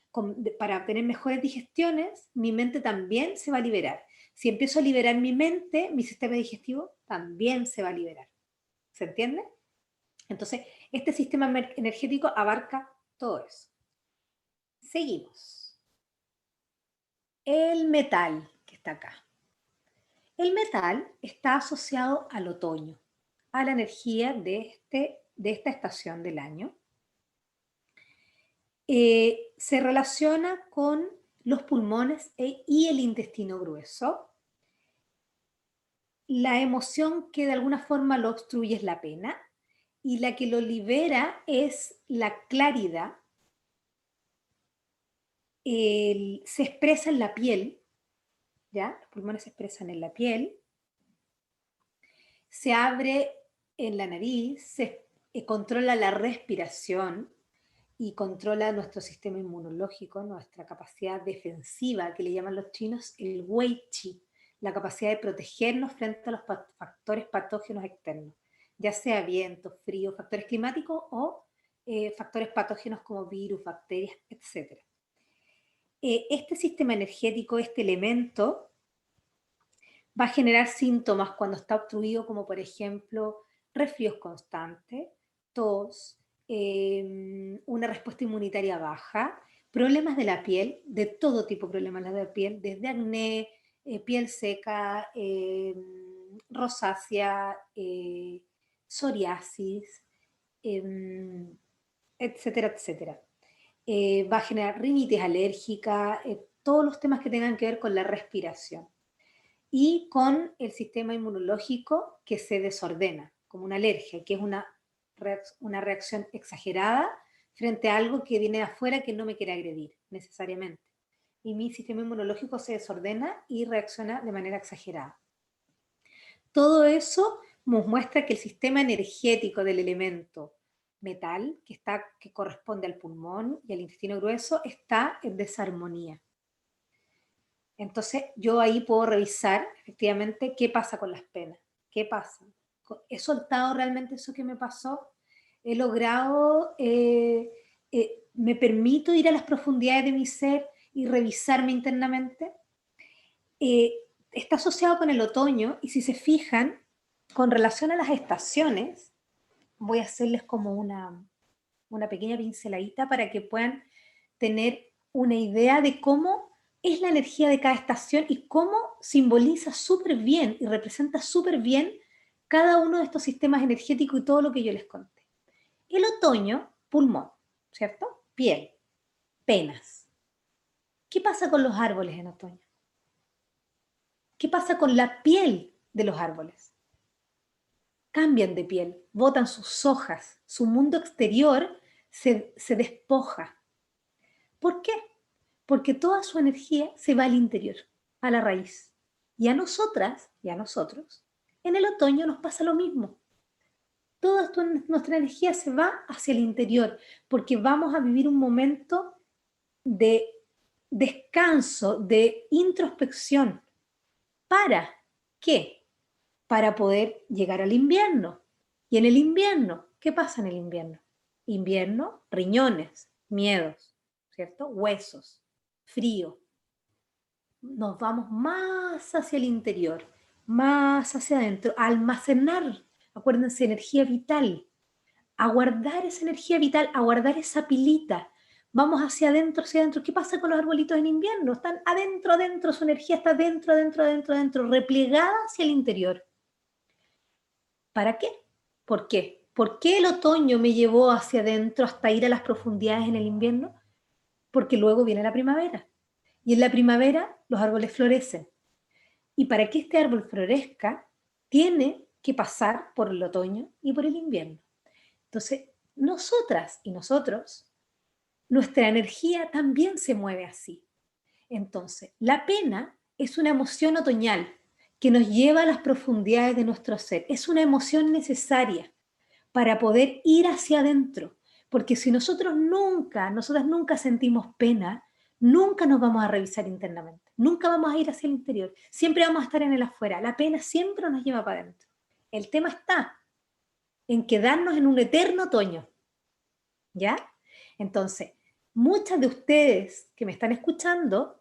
para tener mejores digestiones, mi mente también se va a liberar. Si empiezo a liberar mi mente, mi sistema digestivo también se va a liberar. ¿Se entiende? Entonces, este sistema energético abarca todo eso. Seguimos. El metal que está acá. El metal está asociado al otoño, a la energía de esta estación del año. Se relaciona con los pulmones y el intestino grueso. La emoción que de alguna forma lo obstruye es la pena y la que lo libera es la claridad. Se expresa en la piel, ¿ya? Los pulmones se expresan en la piel. Se abre en la nariz, se controla la respiración y controla nuestro sistema inmunológico, nuestra capacidad defensiva, que le llaman los chinos el wei qi, la capacidad de protegernos frente a los factores patógenos externos, ya sea viento, frío, factores climáticos o factores patógenos como virus, bacterias, etc. Este sistema energético, este elemento, va a generar síntomas cuando está obstruido, como por ejemplo resfríos constantes, tos, una respuesta inmunitaria baja, problemas de la piel, de todo tipo de problemas de la piel, desde acné, piel seca, rosácea, psoriasis, etcétera, etcétera. Va a generar rinitis alérgica, todos los temas que tengan que ver con la respiración y con el sistema inmunológico que se desordena, como una alergia, que es una reacción exagerada frente a algo que viene de afuera que no me quiere agredir necesariamente. Y mi sistema inmunológico se desordena y reacciona de manera exagerada. Todo eso nos muestra que el sistema energético del elemento metal, que corresponde al pulmón y al intestino grueso, está en desarmonía. Entonces, yo ahí puedo revisar efectivamente qué pasa con las penas, qué pasa. ¿He soltado realmente eso que me pasó? ¿He logrado, me permito ir a las profundidades de mi ser y revisarme internamente? Eh, Está asociado con el otoño y si se fijan, con relación a las estaciones, voy a hacerles como una pequeña pinceladita para que puedan tener una idea de cómo es la energía de cada estación y cómo simboliza súper bien y representa súper bien cada uno de estos sistemas energéticos y todo lo que yo les conté. El otoño, pulmón, ¿cierto? Piel, penas. ¿Qué pasa con los árboles en otoño? ¿Qué pasa con la piel de los árboles? Cambian de piel, botan sus hojas, su mundo exterior se despoja. ¿Por qué? Porque toda su energía se va al interior, a la raíz. Y a nosotras y a nosotros, en el otoño nos pasa lo mismo. Toda nuestra energía se va hacia el interior, porque vamos a vivir un momento de descanso, de introspección. ¿Para qué? Para poder llegar al invierno. Y en el invierno, ¿qué pasa en el invierno? Invierno, riñones, miedos, ¿cierto? Huesos, frío. Nos vamos más hacia el interior, más hacia adentro, a almacenar, acuérdense, energía vital, a guardar esa energía vital, a guardar esa pilita. Vamos hacia adentro, hacia adentro. ¿Qué pasa con los arbolitos en invierno? Están adentro, adentro, su energía está adentro, adentro, adentro, adentro, replegada hacia el interior. ¿Para qué? ¿Por qué? ¿Por qué el otoño me llevó hacia adentro hasta ir a las profundidades en el invierno? Porque luego viene la primavera. Y en la primavera los árboles florecen. Y para que este árbol florezca, tiene que pasar por el otoño y por el invierno. Entonces, nosotras y nosotros, nuestra energía también se mueve así. Entonces, la pena es una emoción otoñal que nos lleva a las profundidades de nuestro ser. Es una emoción necesaria para poder ir hacia adentro. Porque si nosotras nunca sentimos pena, nunca nos vamos a revisar internamente. Nunca vamos a ir hacia el interior. Siempre vamos a estar en el afuera. La pena siempre nos lleva para adentro. El tema está en quedarnos en un eterno otoño. ¿Ya? Entonces, muchas de ustedes que me están escuchando,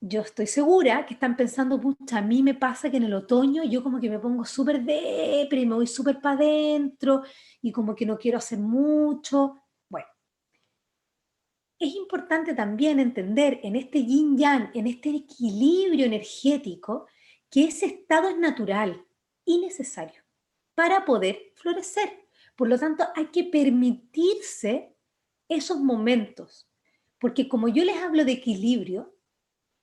yo estoy segura que están pensando, pucha, a mí me pasa que en el otoño yo como que me pongo súper depre y me voy súper para adentro y como que no quiero hacer mucho. Bueno, es importante también entender en este yin-yang, en este equilibrio energético, que ese estado es natural y necesario para poder florecer. Por lo tanto, hay que permitirse esos momentos, porque como yo les hablo de equilibrio,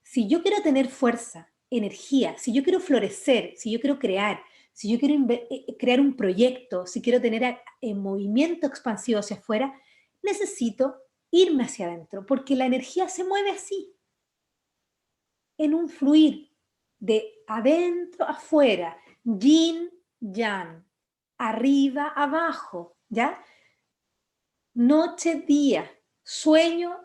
si yo quiero tener fuerza, energía, si yo quiero florecer, si yo quiero crear, si yo quiero crear un proyecto, si quiero tener movimiento expansivo hacia afuera, necesito irme hacia adentro, porque la energía se mueve así, en un fluir de adentro afuera, yin, yang, arriba, abajo, ¿ya? Noche, día, sueño,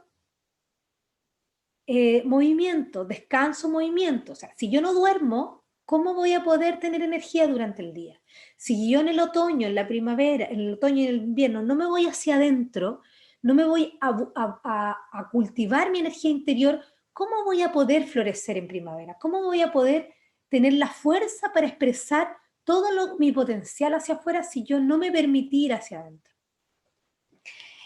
movimiento, descanso, movimiento. O sea, si yo no duermo, ¿cómo voy a poder tener energía durante el día? Si yo en el otoño, en la primavera, en el otoño y en el invierno no me voy hacia adentro, no me voy a cultivar mi energía interior, ¿cómo voy a poder florecer en primavera? ¿Cómo voy a poder tener la fuerza para expresar todo mi potencial hacia afuera si yo no me permití ir hacia adentro?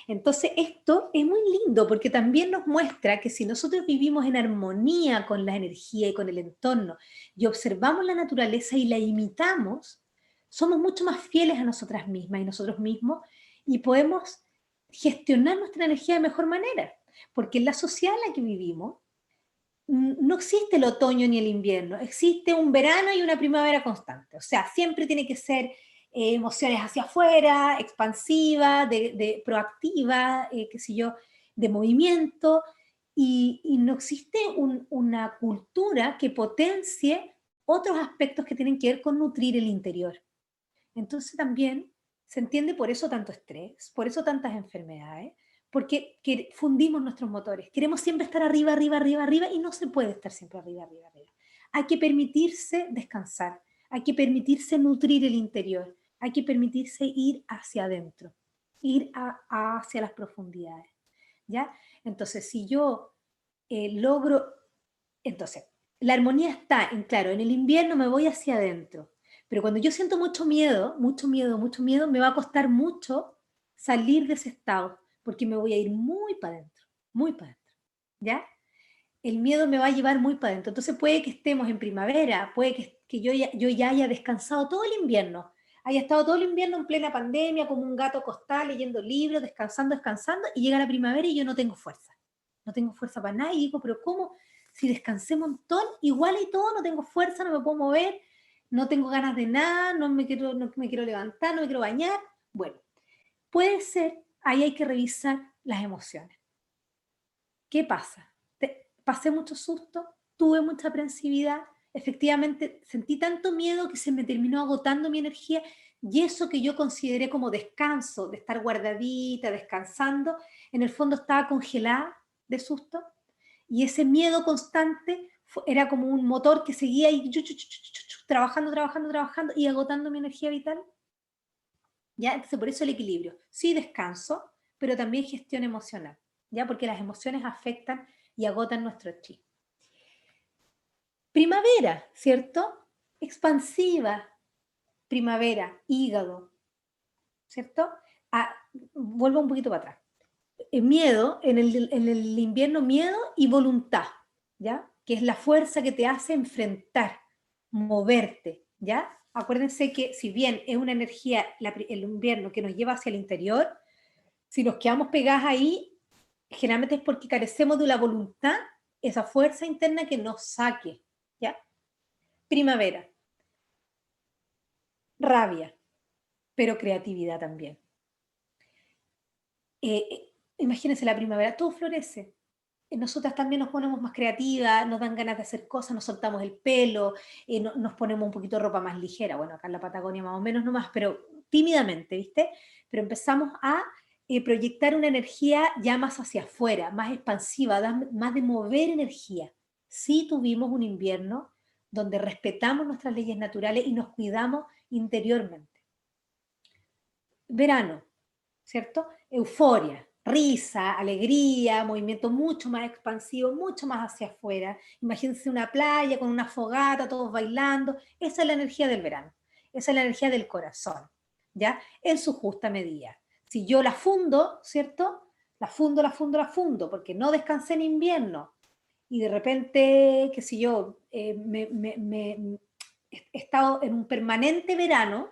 Entonces esto es muy lindo porque también nos muestra que si nosotros vivimos en armonía con la energía y con el entorno y observamos la naturaleza y la imitamos, somos mucho más fieles a nosotras mismas y nosotros mismos y podemos gestionar nuestra energía de mejor manera. Porque en la sociedad en la que vivimos no existe el otoño ni el invierno, existe un verano y una primavera constante. O sea, siempre tiene que ser emociones hacia afuera, expansiva, proactiva, qué sé yo, de movimiento, y no existe una cultura que potencie otros aspectos que tienen que ver con nutrir el interior. Entonces también se entiende por eso tanto estrés, por eso tantas enfermedades, porque fundimos nuestros motores. Queremos siempre estar arriba, arriba, arriba, arriba y no se puede estar siempre arriba, arriba, arriba. Hay que permitirse descansar, hay que permitirse nutrir el interior, hay que permitirse ir hacia adentro, ir hacia las profundidades. ¿Ya? Entonces, si yo logro, entonces, la armonía está en, claro, en el invierno me voy hacia adentro, pero cuando yo siento mucho miedo, mucho miedo, mucho miedo, me va a costar mucho salir de ese estado, porque me voy a ir muy para adentro, muy para adentro, ¿ya? El miedo me va a llevar muy para adentro. Entonces puede que estemos en primavera, puede que yo ya haya descansado todo el invierno, haya estado todo el invierno en plena pandemia, como un gato acostado, leyendo libros, descansando, descansando, y llega la primavera y yo no tengo fuerza. No tengo fuerza para nada, y digo, pero ¿cómo? Si descansé un montón, igual y todo, no tengo fuerza, no me puedo mover, no tengo ganas de nada, no me quiero levantar, no me quiero bañar. Bueno, puede ser, ahí hay que revisar las emociones. ¿Qué pasa? Pasé mucho susto, tuve mucha aprensividad, efectivamente sentí tanto miedo que se me terminó agotando mi energía y eso que yo consideré como descanso, de estar guardadita, descansando, en el fondo estaba congelada de susto y ese miedo constante era como un motor que seguía ahí trabajando, trabajando, trabajando y agotando mi energía vital. ¿Ya? Entonces, por eso el equilibrio. Sí, descanso, pero también gestión emocional, ¿ya? Porque las emociones afectan y agotan nuestro chi. Primavera, ¿cierto? Expansiva, primavera, hígado, ¿cierto? Ah, vuelvo un poquito para atrás. Miedo, en el invierno, miedo y voluntad, ¿ya? Que es la fuerza que te hace enfrentar, moverte, ¿ya? Acuérdense que si bien es una energía, el invierno, que nos lleva hacia el interior, si nos quedamos pegadas ahí, generalmente es porque carecemos de la voluntad, esa fuerza interna que nos saque, ¿ya? Primavera, rabia, pero creatividad también. Imagínense la primavera, todo florece. Nosotras también nos ponemos más creativas, nos dan ganas de hacer cosas, nos soltamos el pelo, nos ponemos un poquito de ropa más ligera, bueno, acá en la Patagonia más o menos nomás, pero tímidamente, ¿viste? Pero empezamos a proyectar una energía ya más hacia afuera, más expansiva, más de mover energía. Sí tuvimos un invierno donde respetamos nuestras leyes naturales y nos cuidamos interiormente. Verano, ¿cierto? Euforia, risa, alegría, movimiento mucho más expansivo, mucho más hacia afuera. Imagínense una playa con una fogata, todos bailando. Esa es la energía del verano. Esa es la energía del corazón, ¿ya? En su justa medida. Si yo la fundo, ¿cierto? La fundo, porque no descansé en invierno y de repente, qué sé yo, he estado en un permanente verano,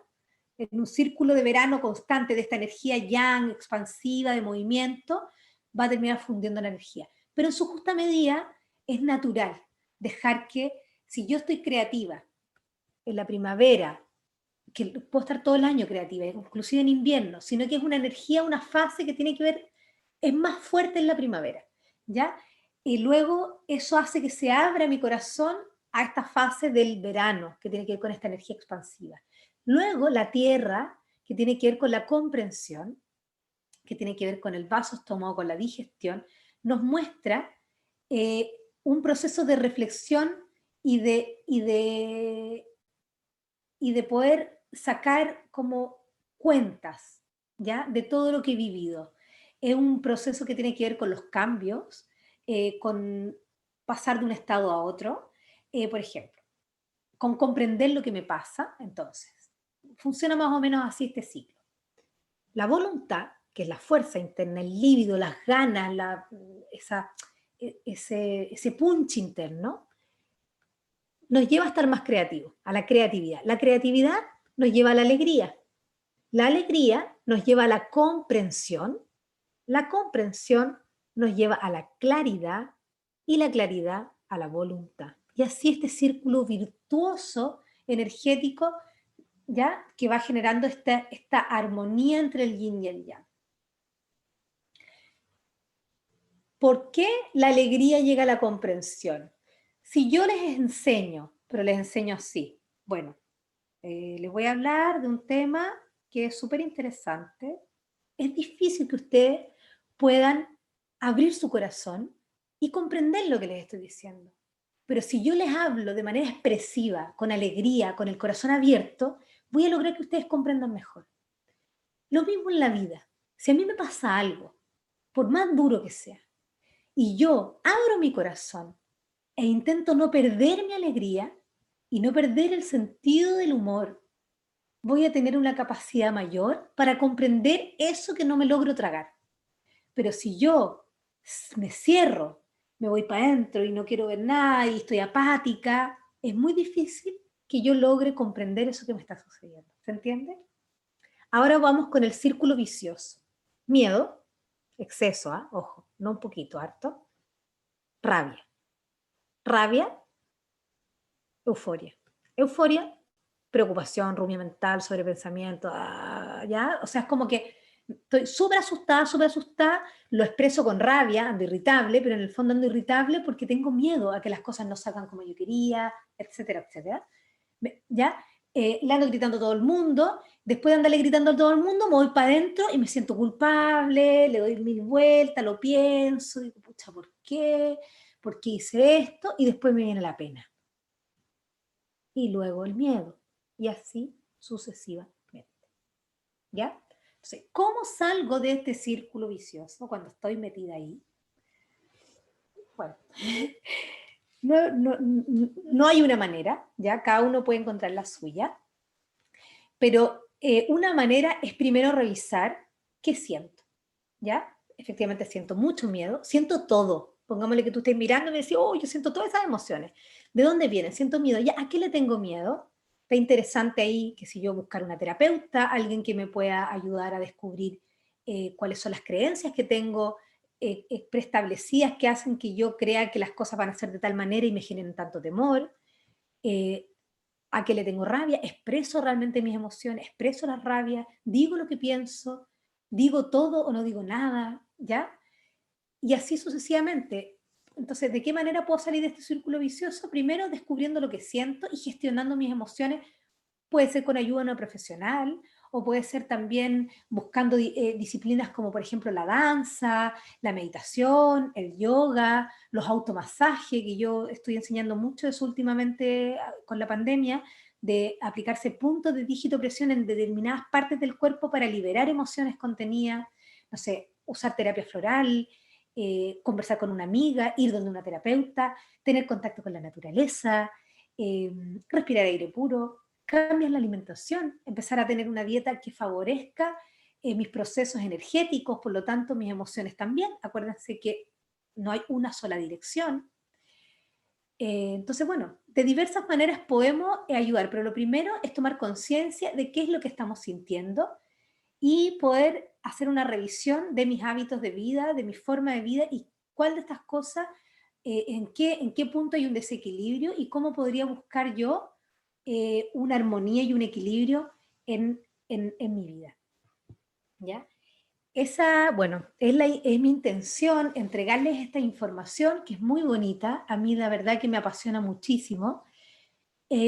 en un círculo de verano constante de esta energía yang, expansiva, de movimiento, va a terminar fundiendo la energía. Pero en su justa medida es natural dejar que, si yo estoy creativa en la primavera, que puedo estar todo el año creativa, inclusive en invierno, sino que es una energía, una fase que tiene que ver, es más fuerte en la primavera, ¿ya? Y luego eso hace que se abra mi corazón a esta fase del verano, que tiene que ver con esta energía expansiva. Luego la tierra, que tiene que ver con la comprensión, que tiene que ver con el vaso estómago, con la digestión, nos muestra eh, un proceso de reflexión y de poder sacar como cuentas, ¿ya? De todo lo que he vivido. Es un proceso que tiene que ver con los cambios, con pasar de un estado a otro, por ejemplo, con comprender lo que me pasa. Entonces, funciona más o menos así este ciclo. La voluntad, que es la fuerza interna, el líbido, las ganas, ese punch interno, nos lleva a estar más creativos, a la creatividad. La creatividad nos lleva a la alegría nos lleva a la comprensión nos lleva a la claridad y la claridad a la voluntad. Y así este círculo virtuoso, energético, ¿ya? Que va generando esta armonía entre el yin y el yang. ¿Por qué la alegría llega a la comprensión? Si yo les enseño, pero les enseño así, bueno, les voy a hablar de un tema que es súper interesante. Es difícil que ustedes puedan abrir su corazón y comprender lo que les estoy diciendo. Pero si yo les hablo de manera expresiva, con alegría, con el corazón abierto, voy a lograr que ustedes comprendan mejor. Lo mismo en la vida. Si a mí me pasa algo, por más duro que sea, y yo abro mi corazón e intento no perder mi alegría y no perder el sentido del humor, voy a tener una capacidad mayor para comprender eso que no me logro tragar. Pero si yo me cierro, me voy para adentro y no quiero ver nada y estoy apática, es muy difícil que yo logre comprender eso que me está sucediendo. ¿Se entiende? Ahora vamos con el círculo vicioso. Miedo, exceso, ¿ah? Ojo, no un poquito, harto. Rabia. Rabia, euforia. Euforia, preocupación, rumia mental, sobrepensamiento, ¿ya? O sea, es como que estoy súper asustada, lo expreso con rabia, ando irritable, pero en el fondo ando irritable porque tengo miedo a que las cosas no salgan como yo quería, etcétera, etcétera. ¿Ya? Le ando gritando a todo el mundo, después de andarle gritando a todo el mundo, me voy para adentro y me siento culpable, le doy mil vueltas, lo pienso, digo, pucha, ¿por qué? ¿Por qué hice esto? Y después me viene la pena. Y luego el miedo. Y así sucesivamente. ¿Ya? Entonces, ¿cómo salgo de este círculo vicioso cuando estoy metida ahí? Bueno, no hay una manera, ¿ya? Cada uno puede encontrar la suya, pero una manera es primero revisar qué siento, ¿ya? Efectivamente siento mucho miedo, siento todo. Pongámosle que tú estés mirando y me decís, oh, yo siento todas esas emociones. ¿De dónde vienen? Siento miedo. ¿Ya? ¿A qué le tengo miedo? Está interesante ahí que si yo buscar una terapeuta, alguien que me pueda ayudar a descubrir cuáles son las creencias que tengo preestablecidas que hacen que yo crea que las cosas van a ser de tal manera y me generen tanto temor. Eh, ¿A qué le tengo rabia? Expreso realmente mis emociones, expreso la rabia, digo lo que pienso, digo todo o no digo nada, ¿ya? Y así sucesivamente. Entonces, ¿de qué manera puedo salir de este círculo vicioso? Primero, descubriendo lo que siento y gestionando mis emociones. Puede ser con ayuda de una profesional o puede ser también buscando disciplinas como por ejemplo la danza, la meditación, el yoga, los automasajes, que yo estoy enseñando mucho eso últimamente con la pandemia, de aplicarse puntos de digitopresión en determinadas partes del cuerpo para liberar emociones contenidas, no sé, usar terapia floral, conversar con una amiga, ir donde una terapeuta, tener contacto con la naturaleza, eh, respirar aire puro, cambias la alimentación, empezar a tener una dieta que favorezca mis procesos energéticos, por lo tanto mis emociones también. Acuérdense que no hay una sola dirección. Entonces, bueno, de diversas maneras podemos ayudar, pero lo primero es tomar conciencia de qué es lo que estamos sintiendo y poder hacer una revisión de mis hábitos de vida, de mi forma de vida y cuál de estas cosas, en qué punto hay un desequilibrio y cómo podría buscar yo una armonía y un equilibrio en mi vida. ¿Ya? Esa, bueno, es mi intención entregarles esta información que es muy bonita, a mí la verdad que me apasiona muchísimo,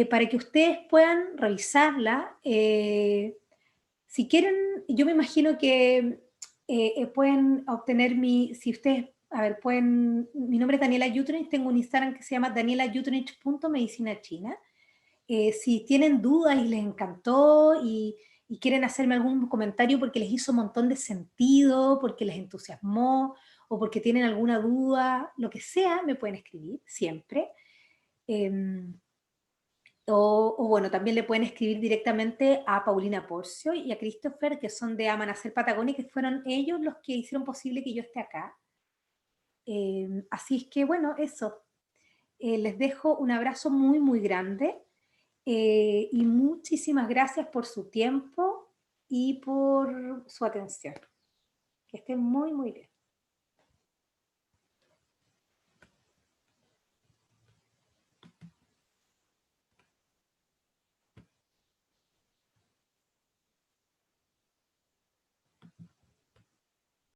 para que ustedes puedan revisarla. Si quieren, yo me imagino que pueden obtener si ustedes, a ver, mi nombre es Daniela Yutrich, tengo un Instagram que se llama danielajutrich.medicina china. Si tienen dudas y les encantó y quieren hacerme algún comentario porque les hizo un montón de sentido, porque les entusiasmó o porque tienen alguna duda, lo que sea, me pueden escribir siempre. Eh, bueno, también le pueden escribir directamente a Paulina Porcio y a Christopher, que son de Amanecer Patagonia, que fueron ellos los que hicieron posible que yo esté acá. Así es que, bueno, eso. Les dejo un abrazo muy, muy grande y muchísimas gracias por su tiempo y por su atención. Que estén muy, muy bien.